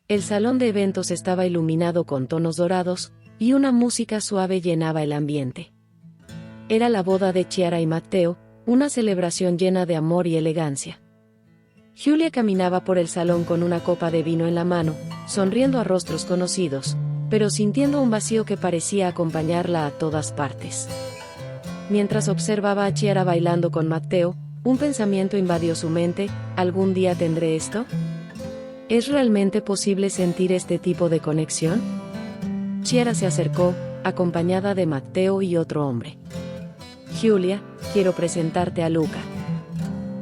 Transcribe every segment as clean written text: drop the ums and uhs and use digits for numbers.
El salón de eventos estaba iluminado con tonos dorados, y una música suave llenaba el ambiente. Era la boda de Chiara y Matteo, una celebración llena de amor y elegancia. Giulia caminaba por el salón con una copa de vino en la mano, sonriendo a rostros conocidos, pero sintiendo un vacío que parecía acompañarla a todas partes. Mientras observaba a Chiara bailando con Matteo, un pensamiento invadió su mente: ¿algún día tendré esto? ¿Es realmente posible sentir este tipo de conexión? Chiara se acercó, acompañada de Matteo y otro hombre. Giulia, quiero presentarte a Luca.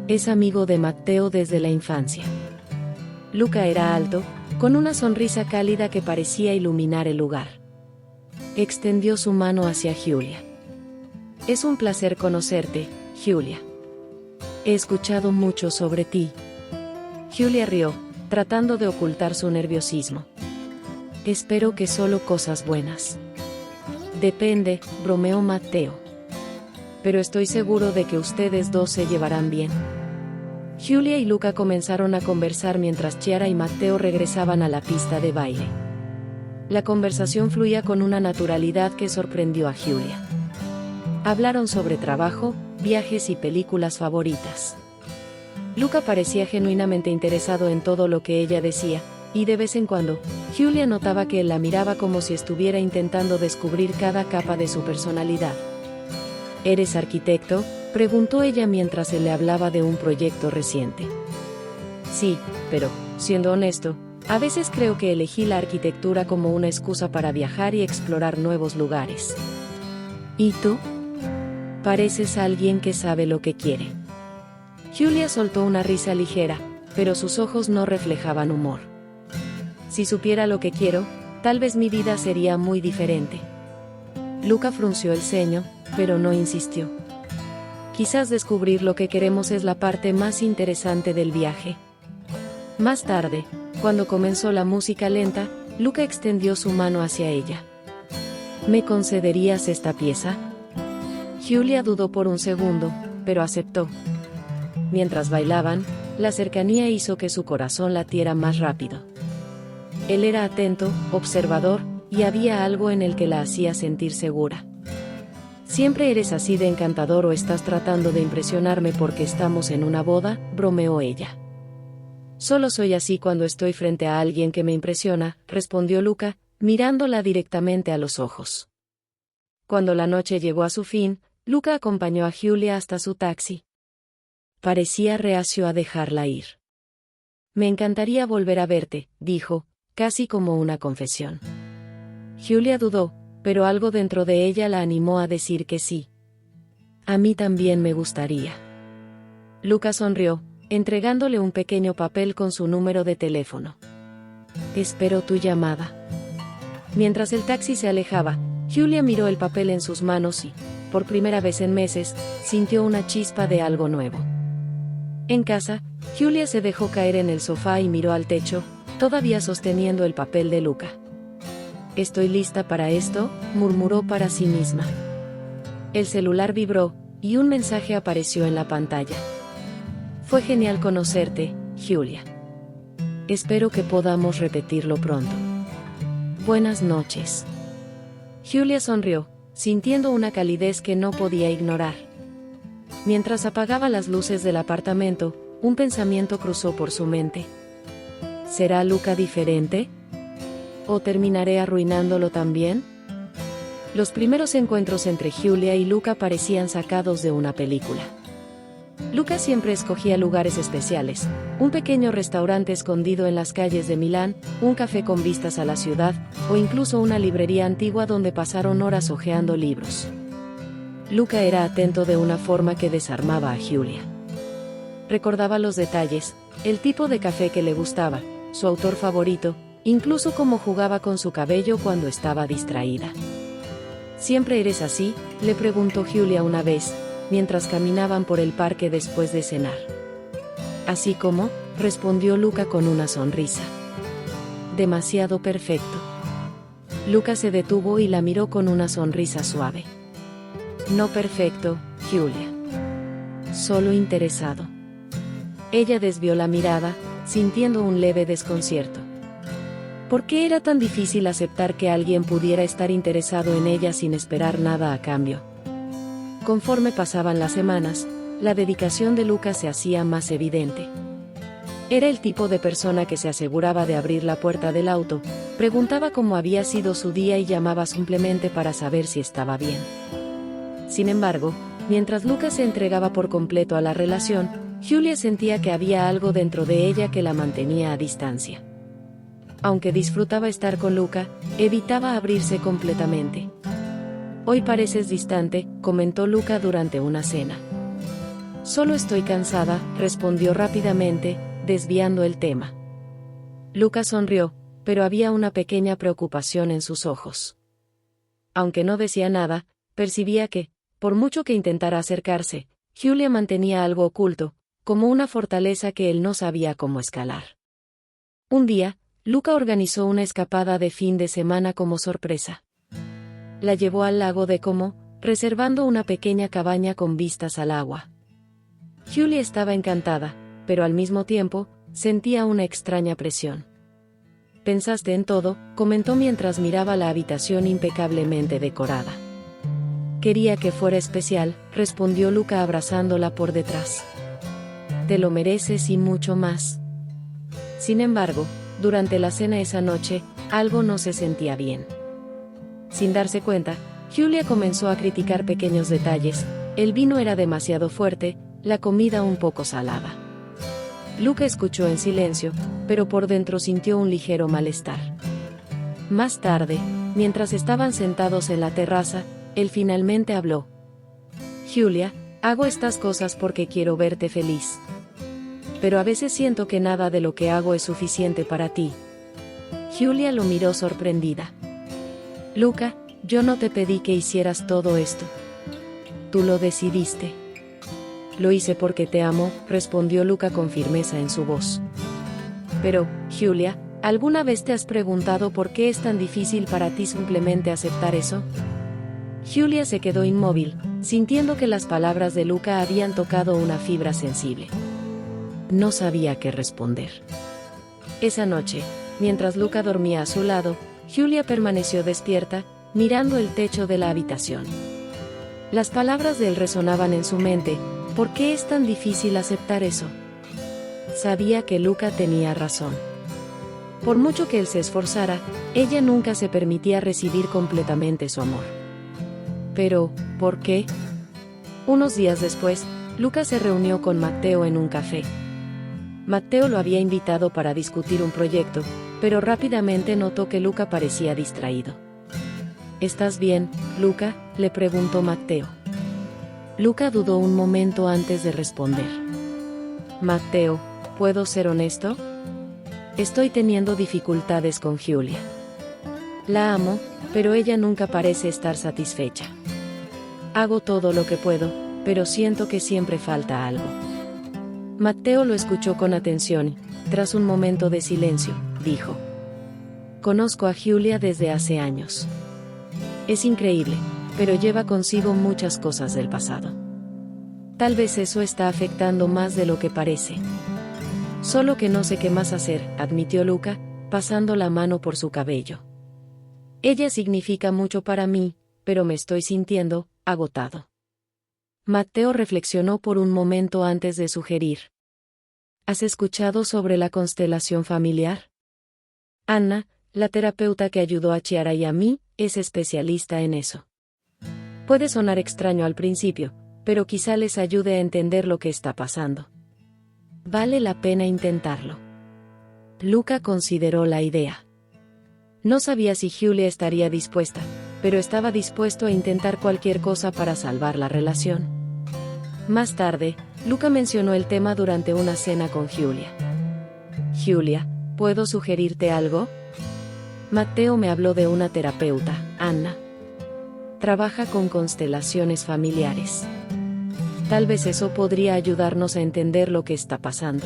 Es amigo de Matteo desde la infancia. Luca era alto, con una sonrisa cálida que parecía iluminar el lugar. Extendió su mano hacia Giulia. Es un placer conocerte, Giulia. He escuchado mucho sobre ti. Giulia rió, tratando de ocultar su nerviosismo. Espero que solo cosas buenas. Depende, bromeó Matteo. Pero estoy seguro de que ustedes dos se llevarán bien. Giulia y Luca comenzaron a conversar mientras Chiara y Matteo regresaban a la pista de baile. La conversación fluía con una naturalidad que sorprendió a Giulia. Hablaron sobre trabajo, viajes y películas favoritas. Luca parecía genuinamente interesado en todo lo que ella decía, y de vez en cuando, Giulia notaba que él la miraba como si estuviera intentando descubrir cada capa de su personalidad. ¿Eres arquitecto?, preguntó ella mientras él le hablaba de un proyecto reciente. Sí, pero, siendo honesto, a veces creo que elegí la arquitectura como una excusa para viajar y explorar nuevos lugares. ¿Y tú? Pareces alguien que sabe lo que quiere. Giulia soltó una risa ligera, pero sus ojos no reflejaban humor. Si supiera lo que quiero, tal vez mi vida sería muy diferente. Luca frunció el ceño, pero no insistió. Quizás descubrir lo que queremos es la parte más interesante del viaje. Más tarde, cuando comenzó la música lenta, Luca extendió su mano hacia ella. ¿Me concederías esta pieza? Giulia dudó por un segundo, pero aceptó. Mientras bailaban, la cercanía hizo que su corazón latiera más rápido. Él era atento, observador, y había algo en el que la hacía sentir segura. ¿Siempre eres así de encantador o estás tratando de impresionarme porque estamos en una boda?, bromeó ella. Solo soy así cuando estoy frente a alguien que me impresiona, respondió Luca, mirándola directamente a los ojos. Cuando la noche llegó a su fin, Luca acompañó a Giulia hasta su taxi. Parecía reacio a dejarla ir. Me encantaría volver a verte, dijo, casi como una confesión. Giulia dudó, pero algo dentro de ella la animó a decir que sí. A mí también me gustaría. Luca sonrió, entregándole un pequeño papel con su número de teléfono. Espero tu llamada. Mientras el taxi se alejaba, Giulia miró el papel en sus manos y, por primera vez en meses, sintió una chispa de algo nuevo. En casa, Giulia se dejó caer en el sofá y miró al techo, todavía sosteniendo el papel de Luca. «Estoy lista para esto», murmuró para sí misma. El celular vibró, y un mensaje apareció en la pantalla. «Fue genial conocerte, Giulia. Espero que podamos repetirlo pronto. Buenas noches». Giulia sonrió, sintiendo una calidez que no podía ignorar. Mientras apagaba las luces del apartamento, un pensamiento cruzó por su mente. ¿Será Luca diferente? ¿O terminaré arruinándolo también? Los primeros encuentros entre Giulia y Luca parecían sacados de una película. Luca siempre escogía lugares especiales, un pequeño restaurante escondido en las calles de Milán, un café con vistas a la ciudad, o incluso una librería antigua donde pasaron horas hojeando libros. Luca era atento de una forma que desarmaba a Giulia. Recordaba los detalles, el tipo de café que le gustaba, su autor favorito, incluso cómo jugaba con su cabello cuando estaba distraída. ¿Siempre eres así?, le preguntó Giulia una vez, mientras caminaban por el parque después de cenar. «Así como», respondió Luca con una sonrisa. «Demasiado perfecto». Luca se detuvo y la miró con una sonrisa suave. «No perfecto, Giulia. Solo interesado». Ella desvió la mirada, sintiendo un leve desconcierto. ¿Por qué era tan difícil aceptar que alguien pudiera estar interesado en ella sin esperar nada a cambio? Conforme pasaban las semanas, la dedicación de Luca se hacía más evidente. Era el tipo de persona que se aseguraba de abrir la puerta del auto, preguntaba cómo había sido su día y llamaba simplemente para saber si estaba bien. Sin embargo, mientras Luca se entregaba por completo a la relación, Julia sentía que había algo dentro de ella que la mantenía a distancia. Aunque disfrutaba estar con Luca, evitaba abrirse completamente. «Hoy pareces distante», comentó Luca durante una cena. «Solo estoy cansada», respondió rápidamente, desviando el tema. Luca sonrió, pero había una pequeña preocupación en sus ojos. Aunque no decía nada, percibía que, por mucho que intentara acercarse, Julia mantenía algo oculto, como una fortaleza que él no sabía cómo escalar. Un día, Luca organizó una escapada de fin de semana como sorpresa. La llevó al lago de Como, reservando una pequeña cabaña con vistas al agua. Julia estaba encantada, pero al mismo tiempo, sentía una extraña presión. «¿Pensaste en todo?», comentó mientras miraba la habitación impecablemente decorada. «Quería que fuera especial», respondió Luca abrazándola por detrás. «Te lo mereces y mucho más». Sin embargo, durante la cena esa noche, algo no se sentía bien. Sin darse cuenta, Julia comenzó a criticar pequeños detalles: el vino era demasiado fuerte, la comida un poco salada. Luca escuchó en silencio, pero por dentro sintió un ligero malestar. Más tarde, mientras estaban sentados en la terraza, él finalmente habló. «Julia, hago estas cosas porque quiero verte feliz. Pero a veces siento que nada de lo que hago es suficiente para ti». Julia lo miró sorprendida. «Luca, yo no te pedí que hicieras todo esto. Tú lo decidiste». «Lo hice porque te amo», respondió Luca con firmeza en su voz. «Pero, Julia, ¿alguna vez te has preguntado por qué es tan difícil para ti simplemente aceptar eso?» Julia se quedó inmóvil, sintiendo que las palabras de Luca habían tocado una fibra sensible. No sabía qué responder. Esa noche, mientras Luca dormía a su lado, Julia permaneció despierta, mirando el techo de la habitación. Las palabras de él resonaban en su mente: ¿por qué es tan difícil aceptar eso? Sabía que Luca tenía razón. Por mucho que él se esforzara, ella nunca se permitía recibir completamente su amor. Pero, ¿por qué? Unos días después, Luca se reunió con Matteo en un café. Matteo lo había invitado para discutir un proyecto, pero rápidamente notó que Luca parecía distraído. «¿Estás bien, Luca?», le preguntó Matteo. Luca dudó un momento antes de responder. «Matteo, ¿puedo ser honesto? Estoy teniendo dificultades con Julia. La amo, pero ella nunca parece estar satisfecha. Hago todo lo que puedo, pero siento que siempre falta algo». Matteo lo escuchó con atención. Tras un momento de silencio, dijo: «Conozco a Julia desde hace años. Es increíble, pero lleva consigo muchas cosas del pasado. Tal vez eso está afectando más de lo que parece. Solo que no sé qué más hacer», admitió Luca, pasando la mano por su cabello. «Ella significa mucho para mí, pero me estoy sintiendo agotado». Matteo reflexionó por un momento antes de sugerir: «¿Has escuchado sobre la constelación familiar? Anna, la terapeuta que ayudó a Chiara y a mí, es especialista en eso. Puede sonar extraño al principio, pero quizá les ayude a entender lo que está pasando. Vale la pena intentarlo». Luca consideró la idea. No sabía si Julia estaría dispuesta, pero estaba dispuesto a intentar cualquier cosa para salvar la relación. Más tarde, Luca mencionó el tema durante una cena con Julia. «Julia, ¿puedo sugerirte algo? Matteo me habló de una terapeuta, Anna. Trabaja con constelaciones familiares. Tal vez eso podría ayudarnos a entender lo que está pasando».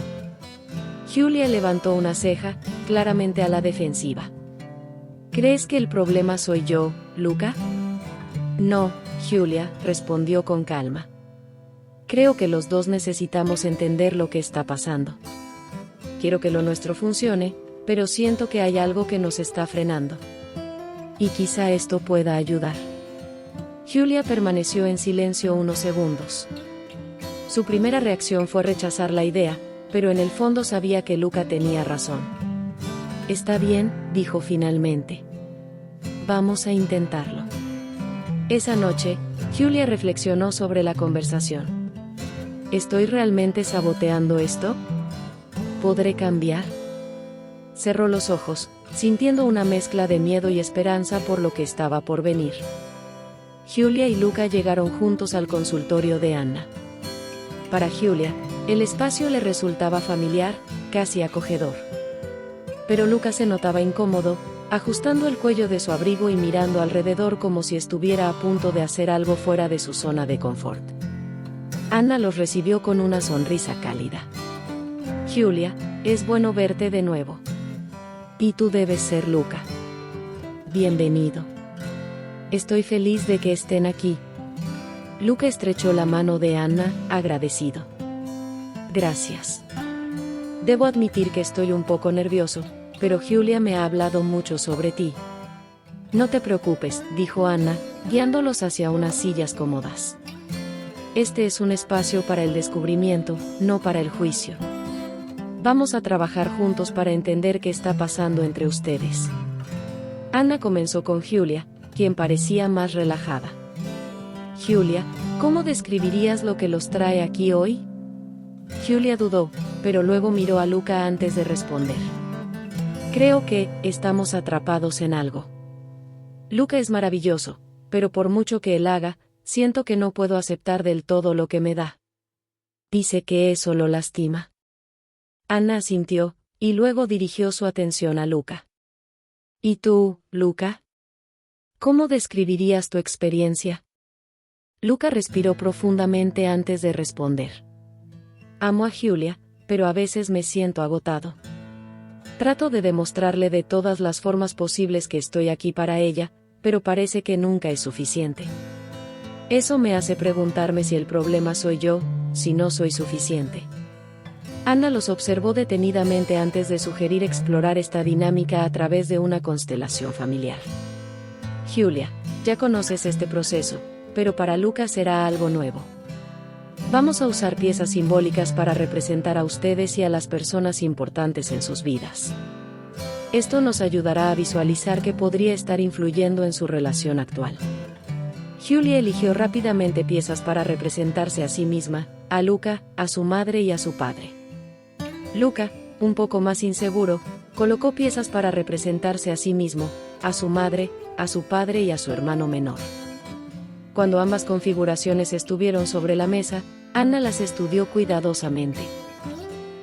Julia levantó una ceja, claramente a la defensiva. «¿Crees que el problema soy yo, Luca?» «No, Julia», respondió con calma. «Creo que los dos necesitamos entender lo que está pasando. Quiero que lo nuestro funcione, pero siento que hay algo que nos está frenando. Y quizá esto pueda ayudar. Julia permaneció en silencio unos segundos. Su primera reacción fue rechazar la idea, pero en el fondo sabía que Luca tenía razón. Está bien, dijo finalmente. Vamos a intentarlo. Esa noche, Julia reflexionó sobre la conversación. ¿Estoy realmente saboteando esto? ¿Podré cambiar? Cerró los ojos, sintiendo una mezcla de miedo y esperanza por lo que estaba por venir. Julia y Luca llegaron juntos al consultorio de Anna. Para Julia, el espacio le resultaba familiar, casi acogedor. Pero Luca se notaba incómodo, ajustando el cuello de su abrigo y mirando alrededor como si estuviera a punto de hacer algo fuera de su zona de confort. Anna los recibió con una sonrisa cálida. Julia, es bueno verte de nuevo. Y tú debes ser Luca. Bienvenido. Estoy feliz de que estén aquí. Luca estrechó la mano de Anna, agradecido. Gracias. Debo admitir que estoy un poco nervioso, pero Julia me ha hablado mucho sobre ti. No te preocupes, dijo Anna, guiándolos hacia unas sillas cómodas. Este es un espacio para el descubrimiento, no para el juicio. Vamos a trabajar juntos para entender qué está pasando entre ustedes. Anna comenzó con Julia, quien parecía más relajada. Julia, ¿cómo describirías lo que los trae aquí hoy? Julia dudó, pero luego miró a Luca antes de responder. Creo que estamos atrapados en algo. Luca es maravilloso, pero por mucho que él haga, siento que no puedo aceptar del todo lo que me da. Dice que eso lo lastima. Anna asintió, y luego dirigió su atención a Luca. ¿Y tú, Luca? ¿Cómo describirías tu experiencia? Luca respiró profundamente antes de responder. Amo a Julia, pero a veces me siento agotado. Trato de demostrarle de todas las formas posibles que estoy aquí para ella, pero parece que nunca es suficiente. Eso me hace preguntarme si el problema soy yo, si no soy suficiente. Anna los observó detenidamente antes de sugerir explorar esta dinámica a través de una constelación familiar. Julia, ya conoces este proceso, pero para Luca será algo nuevo. Vamos a usar piezas simbólicas para representar a ustedes y a las personas importantes en sus vidas. Esto nos ayudará a visualizar qué podría estar influyendo en su relación actual. Julia eligió rápidamente piezas para representarse a sí misma, a Luca, a su madre y a su padre. Luca, un poco más inseguro, colocó piezas para representarse a sí mismo, a su madre, a su padre y a su hermano menor. Cuando ambas configuraciones estuvieron sobre la mesa, Anna las estudió cuidadosamente.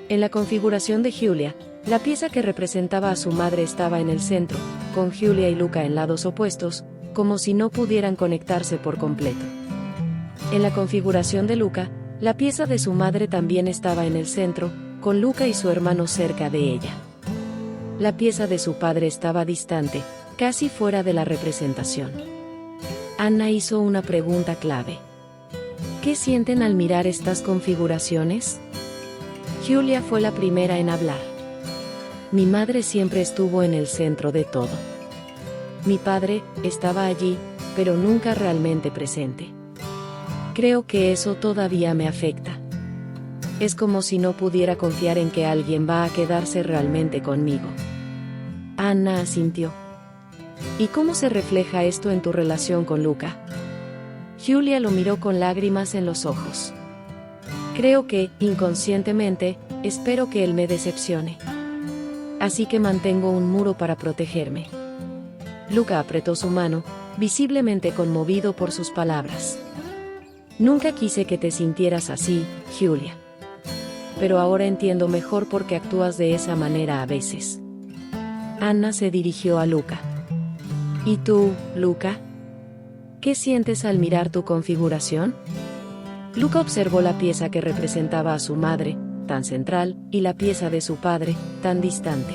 En la configuración de Julia, la pieza que representaba a su madre estaba en el centro, con Julia y Luca en lados opuestos, como si no pudieran conectarse por completo. En la configuración de Luca, la pieza de su madre también estaba en el centro, con Luca y su hermano cerca de ella. La pieza de su padre estaba distante, casi fuera de la representación. Anna hizo una pregunta clave. ¿Qué sienten al mirar estas configuraciones? Julia fue la primera en hablar. Mi madre siempre estuvo en el centro de todo. Mi padre estaba allí, pero nunca realmente presente. Creo que eso todavía me afecta. Es como si no pudiera confiar en que alguien va a quedarse realmente conmigo. Anna asintió. ¿Y cómo se refleja esto en tu relación con Luca? Julia lo miró con lágrimas en los ojos. Creo que, inconscientemente, espero que él me decepcione. Así que mantengo un muro para protegerme. Luca apretó su mano, visiblemente conmovido por sus palabras. Nunca quise que te sintieras así, Julia. Pero ahora entiendo mejor por qué actúas de esa manera a veces. Anna se dirigió a Luca. ¿Y tú, Luca? ¿Qué sientes al mirar tu configuración? Luca observó la pieza que representaba a su madre, tan central, y la pieza de su padre, tan distante.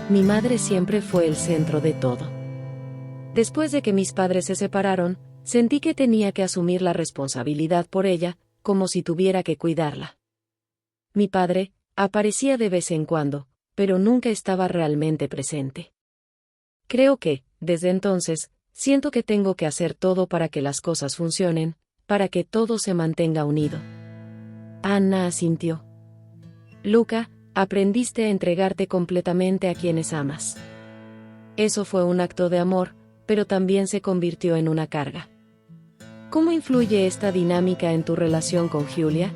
Mi madre siempre fue el centro de todo. Después de que mis padres se separaron, sentí que tenía que asumir la responsabilidad por ella, como si tuviera que cuidarla. Mi padre aparecía de vez en cuando, pero nunca estaba realmente presente. Creo que, desde entonces, siento que tengo que hacer todo para que las cosas funcionen, para que todo se mantenga unido. Anna asintió. Luca, aprendiste a entregarte completamente a quienes amas. Eso fue un acto de amor, pero también se convirtió en una carga. ¿Cómo influye esta dinámica en tu relación con Julia?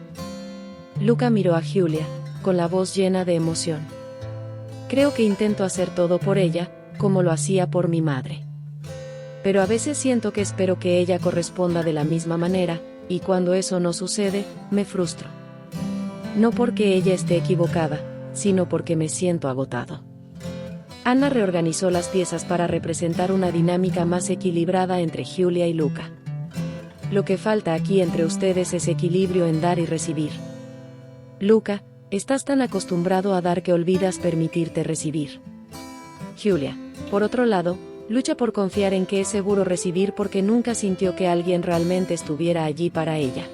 Luca miró a Julia, con la voz llena de emoción. Creo que intento hacer todo por ella, como lo hacía por mi madre. Pero a veces siento que espero que ella corresponda de la misma manera, y cuando eso no sucede, me frustro. No porque ella esté equivocada, sino porque me siento agotado. Anna reorganizó las piezas para representar una dinámica más equilibrada entre Julia y Luca. Lo que falta aquí entre ustedes es equilibrio en dar y recibir. Luca, estás tan acostumbrado a dar que olvidas permitirte recibir. Julia, por otro lado, lucha por confiar en que es seguro recibir porque nunca sintió que alguien realmente estuviera allí para ella.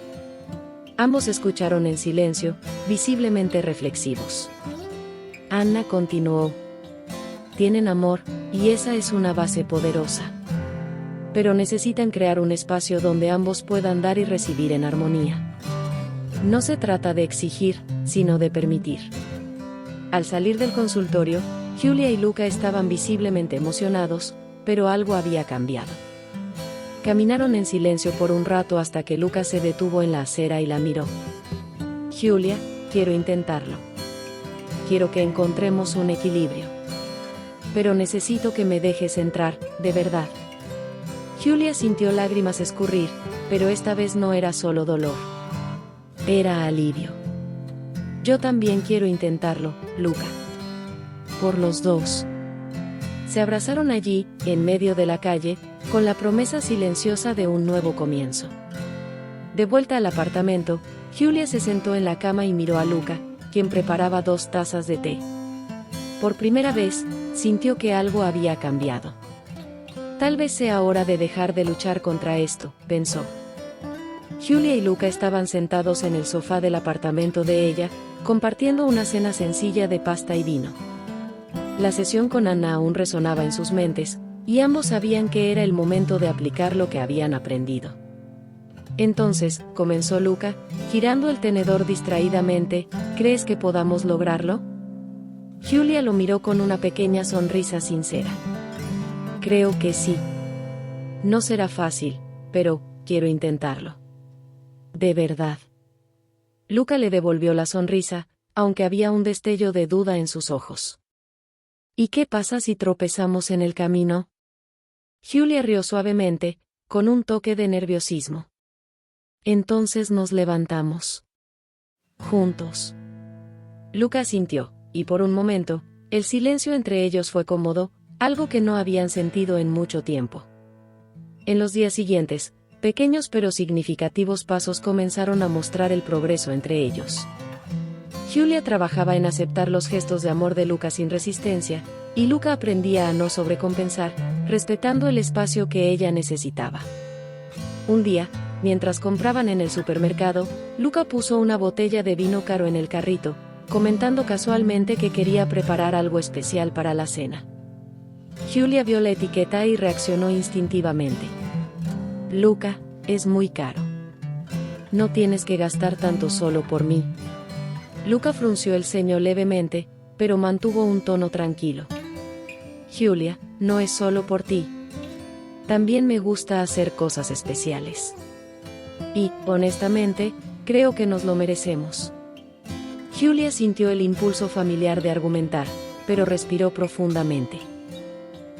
Ambos escucharon en silencio, visiblemente reflexivos. Anna continuó. Tienen amor, y esa es una base poderosa. Pero necesitan crear un espacio donde ambos puedan dar y recibir en armonía. No se trata de exigir, sino de permitir. Al salir del consultorio, Julia y Luca estaban visiblemente emocionados, pero algo había cambiado. Caminaron en silencio por un rato hasta que Luca se detuvo en la acera y la miró. Julia, quiero intentarlo. Quiero que encontremos un equilibrio. Pero necesito que me dejes entrar, de verdad. Julia sintió lágrimas escurrir, pero esta vez no era solo dolor. Era alivio. Yo también quiero intentarlo, Luca. Por los dos. Se abrazaron allí, en medio de la calle, con la promesa silenciosa de un nuevo comienzo. De vuelta al apartamento, Julia se sentó en la cama y miró a Luca, quien preparaba 2 tazas de té. Por primera vez, sintió que algo había cambiado. Tal vez sea hora de dejar de luchar contra esto, pensó. Julia y Luca estaban sentados en el sofá del apartamento de ella, compartiendo una cena sencilla de pasta y vino. La sesión con Anna aún resonaba en sus mentes, y ambos sabían que era el momento de aplicar lo que habían aprendido. Entonces, comenzó Luca, girando el tenedor distraídamente, ¿crees que podamos lograrlo? Julia lo miró con una pequeña sonrisa sincera. Creo que sí. No será fácil, pero quiero intentarlo. De verdad. Luca le devolvió la sonrisa, aunque había un destello de duda en sus ojos. ¿Y qué pasa si tropezamos en el camino? Julia rió suavemente, con un toque de nerviosismo. Entonces nos levantamos. Juntos. Luca asintió, y por un momento, el silencio entre ellos fue cómodo, algo que no habían sentido en mucho tiempo. En los días siguientes, pequeños pero significativos pasos comenzaron a mostrar el progreso entre ellos. Julia trabajaba en aceptar los gestos de amor de Luca sin resistencia, y Luca aprendía a no sobrecompensar, respetando el espacio que ella necesitaba. Un día, mientras compraban en el supermercado, Luca puso una botella de vino caro en el carrito, comentando casualmente que quería preparar algo especial para la cena. Julia vio la etiqueta y reaccionó instintivamente. Luca, es muy caro. No tienes que gastar tanto solo por mí. Luca frunció el ceño levemente, pero mantuvo un tono tranquilo. Julia, no es solo por ti. También me gusta hacer cosas especiales. Y, honestamente, creo que nos lo merecemos. Julia sintió el impulso familiar de argumentar, pero respiró profundamente.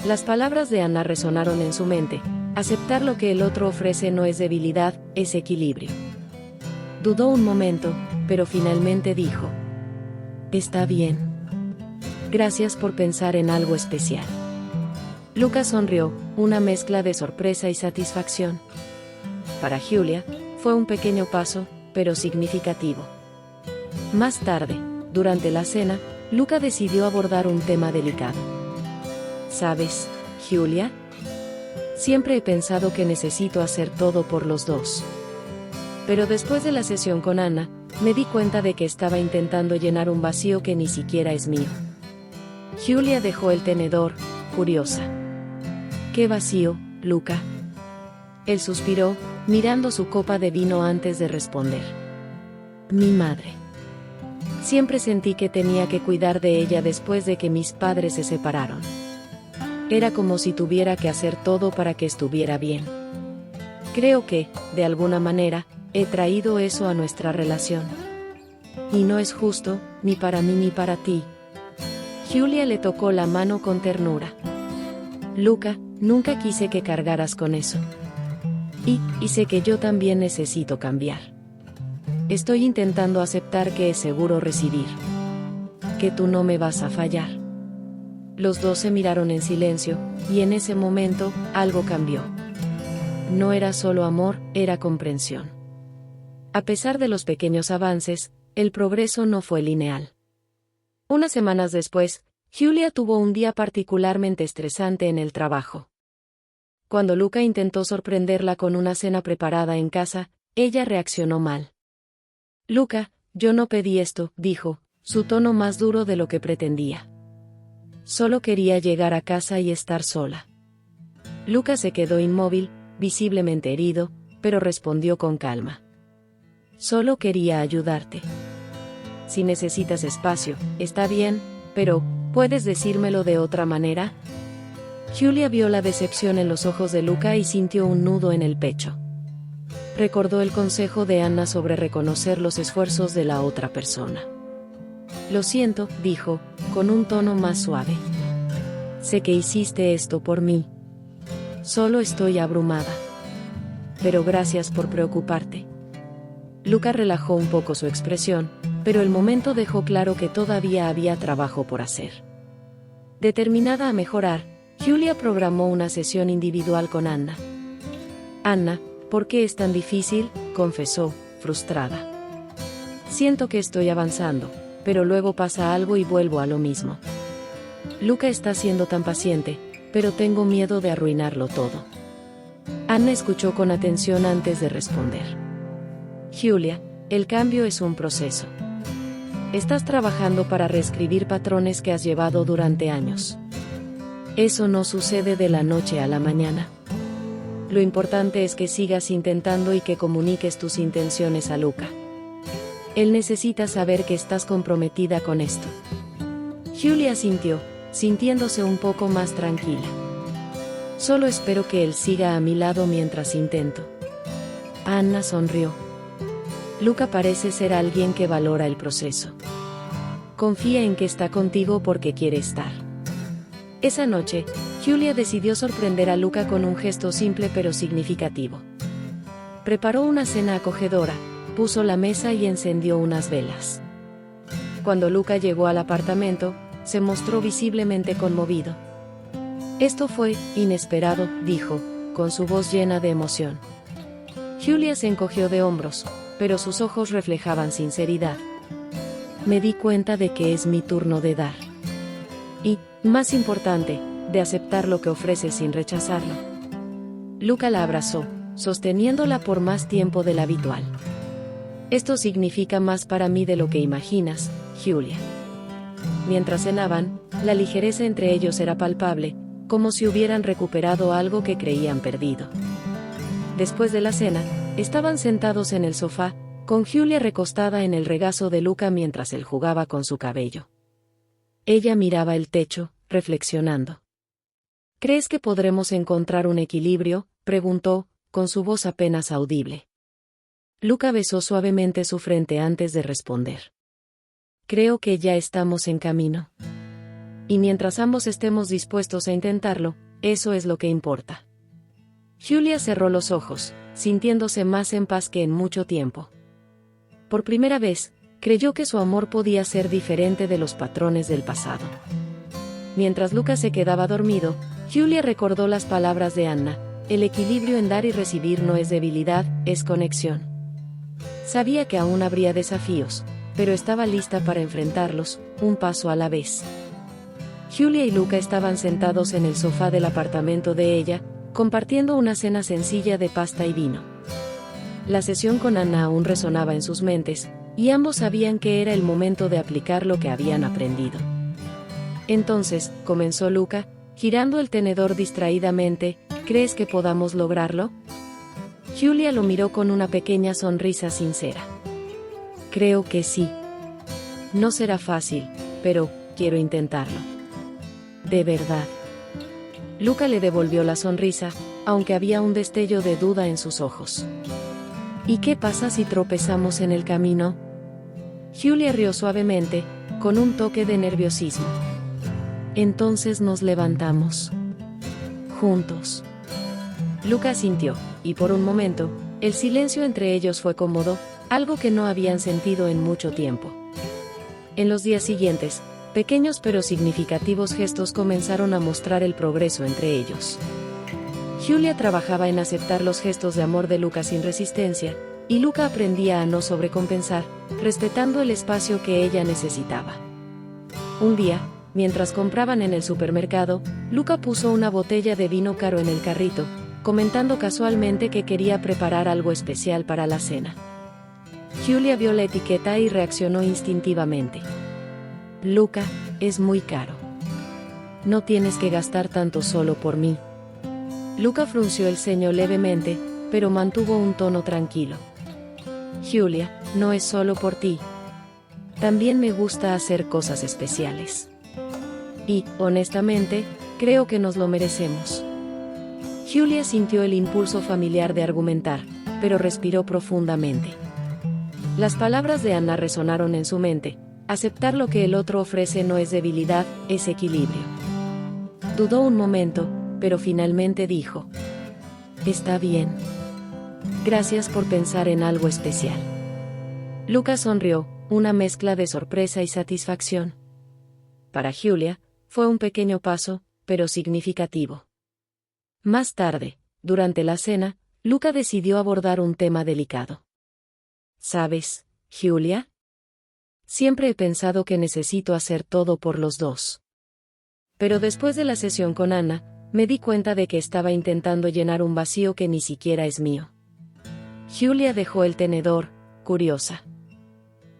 Las palabras de Anna resonaron en su mente. Aceptar lo que el otro ofrece no es debilidad, es equilibrio. Dudó un momento, pero finalmente dijo: Está bien. Gracias por pensar en algo especial. Luca sonrió, una mezcla de sorpresa y satisfacción. Para Julia, fue un pequeño paso, pero significativo. Más tarde, durante la cena, Luca decidió abordar un tema delicado. ¿Sabes, Julia? Siempre he pensado que necesito hacer todo por los dos. Pero después de la sesión con Anna, me di cuenta de que estaba intentando llenar un vacío que ni siquiera es mío. Julia dejó el tenedor, furiosa. «Qué vacío, Luca». Él suspiró, mirando su copa de vino antes de responder. «Mi madre. Siempre sentí que tenía que cuidar de ella después de que mis padres se separaron. Era como si tuviera que hacer todo para que estuviera bien. Creo que, de alguna manera, he traído eso a nuestra relación. Y no es justo, ni para mí ni para ti». Julia le tocó la mano con ternura. «Luca, nunca quise que cargaras con eso. Y sé que yo también necesito cambiar. Estoy intentando aceptar que es seguro recibir. Que tú no me vas a fallar». Los dos se miraron en silencio, y en ese momento, algo cambió. No era solo amor, era comprensión. A pesar de los pequeños avances, el progreso no fue lineal. Unas semanas después, Julia tuvo un día particularmente estresante en el trabajo. Cuando Luca intentó sorprenderla con una cena preparada en casa, ella reaccionó mal. «Luca, yo no pedí esto», dijo, su tono más duro de lo que pretendía. «Solo quería llegar a casa y estar sola». Luca se quedó inmóvil, visiblemente herido, pero respondió con calma. «Solo quería ayudarte. Si necesitas espacio, está bien, pero, ¿puedes decírmelo de otra manera?». Julia vio la decepción en los ojos de Luca y sintió un nudo en el pecho. Recordó el consejo de Anna sobre reconocer los esfuerzos de la otra persona. «Lo siento», dijo, con un tono más suave. «Sé que hiciste esto por mí. Solo estoy abrumada. Pero gracias por preocuparte». Luca relajó un poco su expresión, pero el momento dejó claro que todavía había trabajo por hacer. Determinada a mejorar, Julia programó una sesión individual con Anna. «Anna, ¿por qué es tan difícil?», confesó, frustrada. «Siento que estoy avanzando, pero luego pasa algo y vuelvo a lo mismo. Luca está siendo tan paciente, pero tengo miedo de arruinarlo todo». Anna escuchó con atención antes de responder. «Julia, el cambio es un proceso. Estás trabajando para reescribir patrones que has llevado durante años. Eso no sucede de la noche a la mañana. Lo importante es que sigas intentando y que comuniques tus intenciones a Luca. Él necesita saber que estás comprometida con esto». Julia asintió, sintiéndose un poco más tranquila. «Solo espero que él siga a mi lado mientras intento». Anna sonrió. «Luca parece ser alguien que valora el proceso. Confía en que está contigo porque quiere estar». Esa noche, Julia decidió sorprender a Luca con un gesto simple pero significativo. Preparó una cena acogedora, puso la mesa y encendió unas velas. Cuando Luca llegó al apartamento, se mostró visiblemente conmovido. «Esto fue inesperado», dijo, con su voz llena de emoción. Julia se encogió de hombros, pero sus ojos reflejaban sinceridad. «Me di cuenta de que es mi turno de dar. Y, más importante, de aceptar lo que ofrece sin rechazarlo». Luca la abrazó, sosteniéndola por más tiempo del habitual. «Esto significa más para mí de lo que imaginas, Julia». Mientras cenaban, la ligereza entre ellos era palpable, como si hubieran recuperado algo que creían perdido. Después de la cena, estaban sentados en el sofá, con Julia recostada en el regazo de Luca mientras él jugaba con su cabello. Ella miraba el techo, reflexionando. «¿Crees que podremos encontrar un equilibrio?», preguntó, con su voz apenas audible. Luca besó suavemente su frente antes de responder. «Creo que ya estamos en camino. Y mientras ambos estemos dispuestos a intentarlo, eso es lo que importa». Julia cerró los ojos, sintiéndose más en paz que en mucho tiempo. Por primera vez, creyó que su amor podía ser diferente de los patrones del pasado. Mientras Luca se quedaba dormido, Julia recordó las palabras de Anna: «El equilibrio en dar y recibir no es debilidad, es conexión». Sabía que aún habría desafíos, pero estaba lista para enfrentarlos, un paso a la vez. Julia y Luca estaban sentados en el sofá del apartamento de ella, compartiendo una cena sencilla de pasta y vino. La sesión con Anna aún resonaba en sus mentes, y ambos sabían que era el momento de aplicar lo que habían aprendido. Entonces, comenzó Luca, girando el tenedor distraídamente, ¿crees que podamos lograrlo? Julia lo miró con una pequeña sonrisa sincera. Creo que sí. No será fácil, pero quiero intentarlo. De verdad. Luca le devolvió la sonrisa, aunque había un destello de duda en sus ojos. ¿Y qué pasa si tropezamos en el camino? Julia rió suavemente, con un toque de nerviosismo. Entonces nos levantamos. Juntos. Luca asintió, y por un momento, el silencio entre ellos fue cómodo, algo que no habían sentido en mucho tiempo. En los días siguientes, pequeños pero significativos gestos comenzaron a mostrar el progreso entre ellos. Julia trabajaba en aceptar los gestos de amor de Luca sin resistencia, y Luca aprendía a no sobrecompensar, respetando el espacio que ella necesitaba. Un día, mientras compraban en el supermercado, Luca puso una botella de vino caro en el carrito, comentando casualmente que quería preparar algo especial para la cena. Julia vio la etiqueta y reaccionó instintivamente. Luca, es muy caro. No tienes que gastar tanto solo por mí. Luca frunció el ceño levemente, pero mantuvo un tono tranquilo. Julia, no es solo por ti. También me gusta hacer cosas especiales. Y, honestamente, creo que nos lo merecemos. Julia sintió el impulso familiar de argumentar, pero respiró profundamente. Las palabras de Anna resonaron en su mente. Aceptar lo que el otro ofrece no es debilidad, es equilibrio. Dudó un momento, pero finalmente dijo: Está bien. Gracias por pensar en algo especial. Luca sonrió, una mezcla de sorpresa y satisfacción. Para Julia, fue un pequeño paso, pero significativo. Más tarde, durante la cena, Luca decidió abordar un tema delicado. ¿Sabes, Julia? Siempre he pensado que necesito hacer todo por los dos. Pero después de la sesión con Anna, me di cuenta de que estaba intentando llenar un vacío que ni siquiera es mío. Julia dejó el tenedor, curiosa.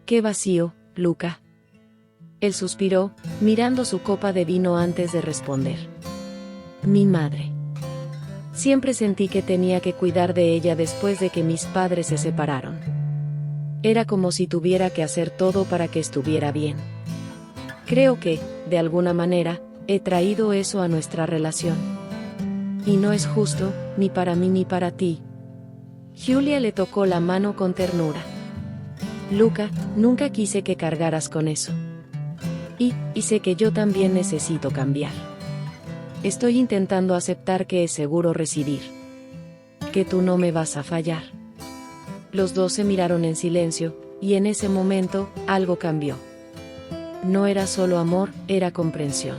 ¿Qué vacío, Luca? Él suspiró, mirando su copa de vino antes de responder. Mi madre. Siempre sentí que tenía que cuidar de ella después de que mis padres se separaron. Era como si tuviera que hacer todo para que estuviera bien. Creo que, de alguna manera, he traído eso a nuestra relación. Y no es justo, ni para mí ni para ti. Julia le tocó la mano con ternura. Luca, nunca quise que cargaras con eso. Y sé que yo también necesito cambiar. Estoy intentando aceptar que es seguro recibir. Que tú no me vas a fallar. Los dos se miraron en silencio, y en ese momento, algo cambió. No era solo amor, era comprensión.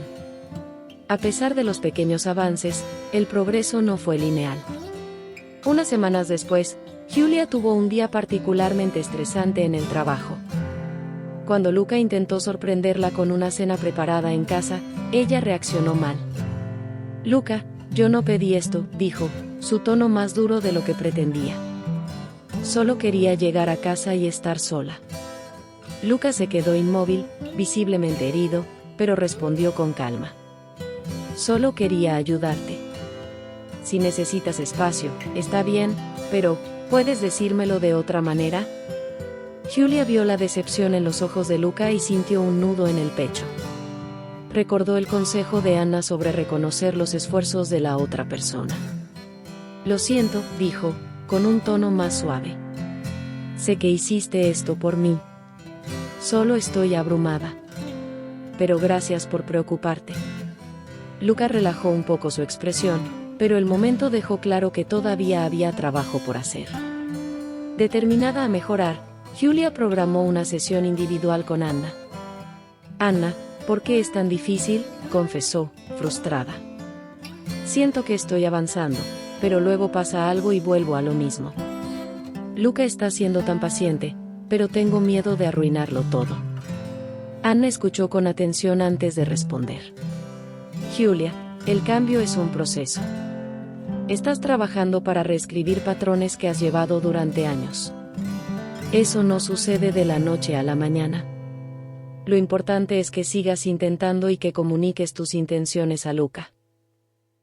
A pesar de los pequeños avances, el progreso no fue lineal. Unas semanas después, Julia tuvo un día particularmente estresante en el trabajo. Cuando Luca intentó sorprenderla con una cena preparada en casa, ella reaccionó mal. Luca, yo no pedí esto, dijo, su tono más duro de lo que pretendía. Solo quería llegar a casa y estar sola. Luca se quedó inmóvil, visiblemente herido, pero respondió con calma. Solo quería ayudarte. Si necesitas espacio, está bien, pero, ¿puedes decírmelo de otra manera? Julia vio la decepción en los ojos de Luca y sintió un nudo en el pecho. Recordó el consejo de Anna sobre reconocer los esfuerzos de la otra persona. Lo siento, dijo, con un tono más suave. Sé que hiciste esto por mí. Solo estoy abrumada. Pero gracias por preocuparte. Luca relajó un poco su expresión, pero el momento dejó claro que todavía había trabajo por hacer. Determinada a mejorar, Julia programó una sesión individual con Anna. Anna, ¿por qué es tan difícil?, confesó, frustrada. Siento que estoy avanzando, pero luego pasa algo y vuelvo a lo mismo. Luca está siendo tan paciente, pero tengo miedo de arruinarlo todo. Anna escuchó con atención antes de responder. Julia, el cambio es un proceso. Estás trabajando para reescribir patrones que has llevado durante años. Eso no sucede de la noche a la mañana. Lo importante es que sigas intentando y que comuniques tus intenciones a Luca.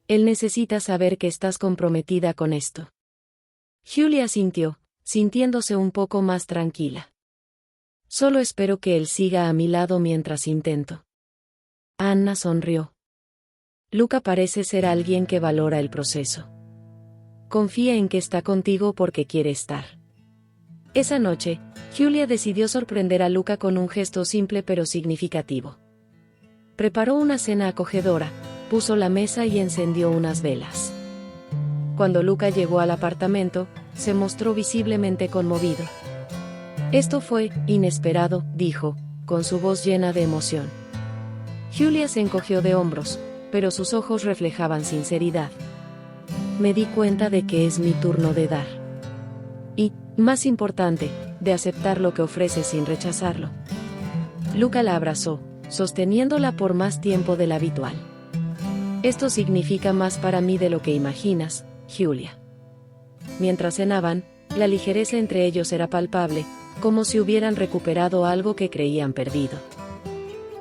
Él necesita saber que estás comprometida con esto. Julia asintió, sintiéndose un poco más tranquila. Solo espero que él siga a mi lado mientras intento. Anna sonrió. Luca parece ser alguien que valora el proceso. Confía en que está contigo porque quiere estar. Esa noche, Julia decidió sorprender a Luca con un gesto simple pero significativo. Preparó una cena acogedora, puso la mesa y encendió unas velas. Cuando Luca llegó al apartamento, se mostró visiblemente conmovido. Esto fue inesperado, dijo, con su voz llena de emoción. Julia se encogió de hombros, pero sus ojos reflejaban sinceridad. Me di cuenta de que es mi turno de dar. Y, más importante, de aceptar lo que ofrece sin rechazarlo. Luca la abrazó, sosteniéndola por más tiempo del habitual. Esto significa más para mí de lo que imaginas, Julia. Mientras cenaban, la ligereza entre ellos era palpable, como si hubieran recuperado algo que creían perdido.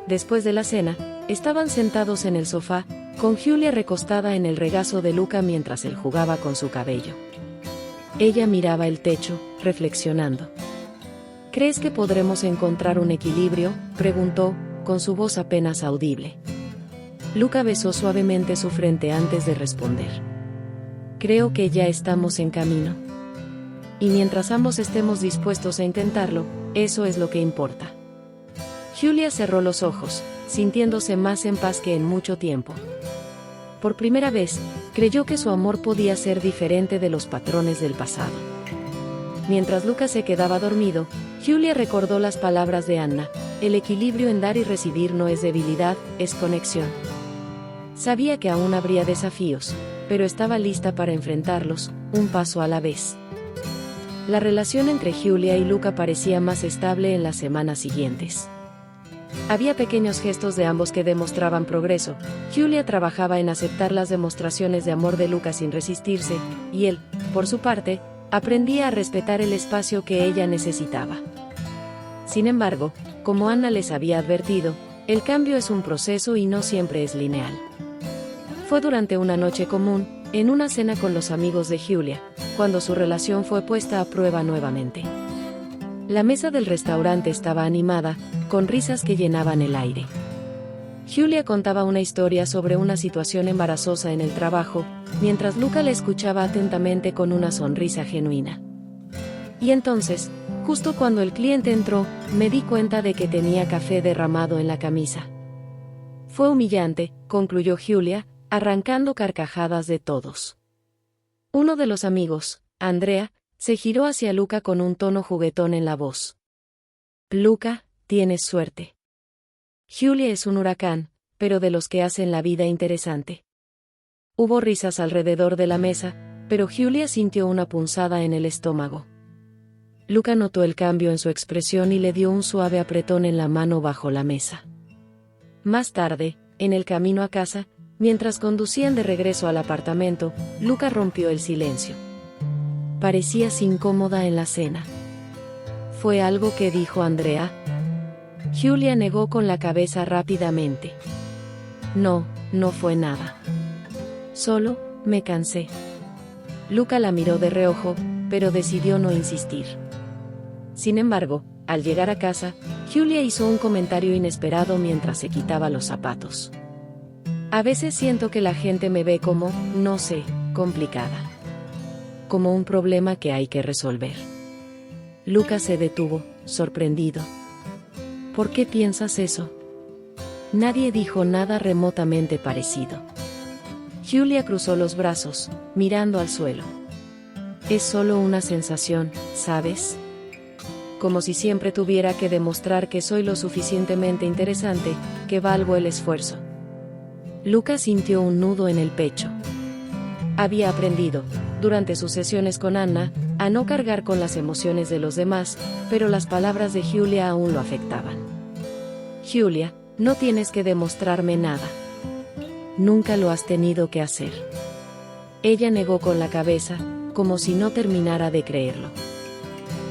Después de la cena, estaban sentados en el sofá, con Julia recostada en el regazo de Luca mientras él jugaba con su cabello. Ella miraba el techo, reflexionando. ¿Crees que podremos encontrar un equilibrio?, preguntó, con su voz apenas audible. Luca besó suavemente su frente antes de responder. Creo que ya estamos en camino. Y mientras ambos estemos dispuestos a intentarlo, eso es lo que importa. Julia cerró los ojos, sintiéndose más en paz que en mucho tiempo. Por primera vez, creyó que su amor podía ser diferente de los patrones del pasado. Mientras Luca se quedaba dormido, Julia recordó las palabras de Anna: el equilibrio en dar y recibir no es debilidad, es conexión. Sabía que aún habría desafíos, pero estaba lista para enfrentarlos, un paso a la vez. La relación entre Julia y Luca parecía más estable en las semanas siguientes. Había pequeños gestos de ambos que demostraban progreso. Julia trabajaba en aceptar las demostraciones de amor de Luca sin resistirse, y él, por su parte, aprendía a respetar el espacio que ella necesitaba. Sin embargo, como Anna les había advertido, el cambio es un proceso y no siempre es lineal. Fue durante una noche común, en una cena con los amigos de Julia, cuando su relación fue puesta a prueba nuevamente. La mesa del restaurante estaba animada, con risas que llenaban el aire. Julia contaba una historia sobre una situación embarazosa en el trabajo, mientras Luca la escuchaba atentamente con una sonrisa genuina. Y entonces, justo cuando el cliente entró, me di cuenta de que tenía café derramado en la camisa. Fue humillante, concluyó Julia, arrancando carcajadas de todos. Uno de los amigos, Andrea, se giró hacia Luca con un tono juguetón en la voz. Luca, tienes suerte. Julia es un huracán, pero de los que hacen la vida interesante. Hubo risas alrededor de la mesa, pero Julia sintió una punzada en el estómago. Luca notó el cambio en su expresión y le dio un suave apretón en la mano bajo la mesa. Más tarde, en el camino a casa, mientras conducían de regreso al apartamento, Luca rompió el silencio. Parecías incómoda en la cena. ¿Fue algo que dijo Andrea? Julia negó con la cabeza rápidamente. No, no fue nada. Solo, me cansé. Luca la miró de reojo, pero decidió no insistir. Sin embargo, al llegar a casa, Julia hizo un comentario inesperado mientras se quitaba los zapatos. A veces siento que la gente me ve como, no sé, complicada. Como un problema que hay que resolver. Luca se detuvo, sorprendido. ¿Por qué piensas eso? Nadie dijo nada remotamente parecido. Julia cruzó los brazos, mirando al suelo. Es solo una sensación, ¿sabes? Como si siempre tuviera que demostrar que soy lo suficientemente interesante, que valgo el esfuerzo. Luca sintió un nudo en el pecho. Había aprendido, durante sus sesiones con Anna, a no cargar con las emociones de los demás, pero las palabras de Julia aún lo afectaban. Julia, no tienes que demostrarme nada. Nunca lo has tenido que hacer. Ella negó con la cabeza, como si no terminara de creerlo.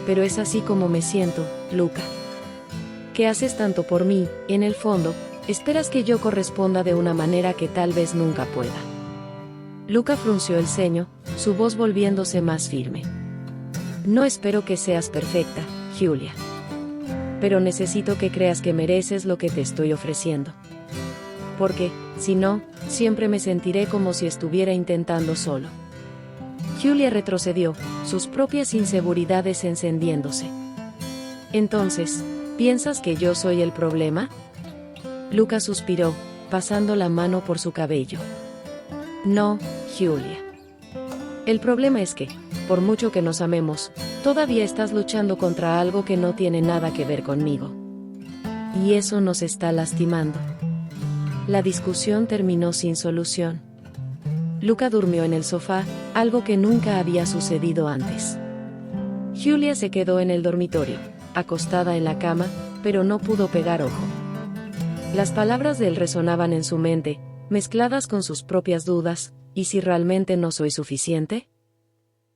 Pero es así como me siento, Luca. que haces tanto por mí, en el fondo, esperas que yo corresponda de una manera que tal vez nunca pueda. Luca frunció el ceño, su voz volviéndose más firme. No espero que seas perfecta, Julia. Pero necesito que creas que mereces lo que te estoy ofreciendo. Porque, si no, siempre me sentiré como si estuviera intentando solo. Julia retrocedió, sus propias inseguridades encendiéndose. Entonces, ¿piensas que yo soy el problema? Luca suspiró, pasando la mano por su cabello. No, Julia. El problema es que, por mucho que nos amemos, todavía estás luchando contra algo que no tiene nada que ver conmigo. Y eso nos está lastimando. La discusión terminó sin solución. Luca durmió en el sofá, algo que nunca había sucedido antes. Julia se quedó en el dormitorio, acostada en la cama, pero no pudo pegar ojo. Las palabras de él resonaban en su mente, mezcladas con sus propias dudas. ¿Y si realmente no soy suficiente?